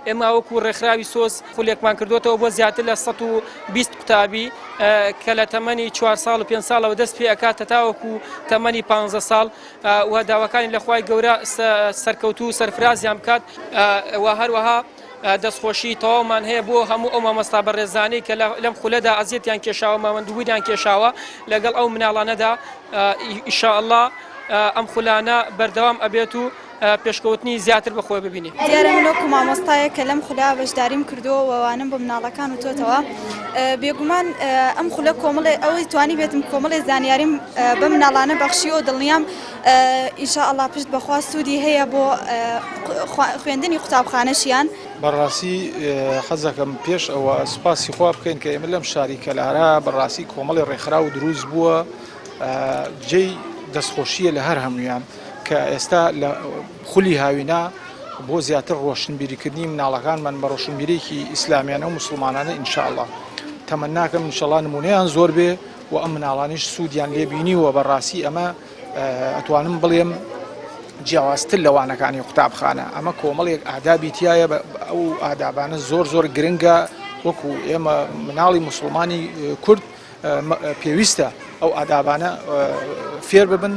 ئێمە وەکو ڕێکخراوی سۆز خولێکمان کردوێتەوە بۆ زیاتر لە 120 قوتابی کە لە تەمەنی 4 ساڵ و 5 ساڵەوە دەست پێ ئەکاتە تاوەکو تەمەنی 15 ساڵ و داواکانی لەخوای گەورە سەرکەوتو و سەرفرازیان بکات و هەروەها دەستخۆشی تەواومان هەیە بۆ هەموو ئەو مامۆستا بەڕێزانەی کە لەم خولەدا ئەزیەتیان کێشاوە مامەندوبوویان کێشاوە لەگەڵ ئەو مناڵانەدا ئینشاءالله ئەم خولانە بەردەوام ئەبێت و پێشکەوتنی زیاتر بەخۆی ببینی. دیارە من وەکو مامۆستایە کە لەم خولا بەشداریم کردووە وەوانم بە مناڵەکان و تۆتەوە بێگومان ئەم خولە کۆمەڵێ ئەوەی توانی بێتم کۆمەڵێ زانیاریم بە مناڵانە بەخشی و دڵنیام ئینشاءالله پشت بەخوا سوودی هەیە بۆ خوێندنی قوتابخانەشیان. بەڕاستی حەزەکەم پێش ئەوە سوپاسی خوا بکەین کە ئێمە لەم شاری کەلارە بەڕاستی کۆمەڵی ڕێکخراو و دروست بووە جێی دەستخۆشیە لە هەر هەمویان کە ئێستا لە خولی هاوینا بۆ زیاتر ڕۆشنبیریکردنی مناڵەکانمان بە ڕۆشنبیرێکی ئیسلامیانە و مسلمانانە ئینشاءالله تەمەناکەم ئینشاءالله نمونەیان زۆر بێ و ئەم مناڵانیش سوودیان لێبینیوە بەڕاستی ئەمە ئەتوانم بڵێم جیاوازتر لەوانەکانی قوتابخانە ئەمە کۆمەڵێک ئادابی تایە ئەو ئادابانە زۆر گرنگە وەکو ئێمە مناڵی مسلمانی کورد پێویستە ئەو ئادابانە فێر ببن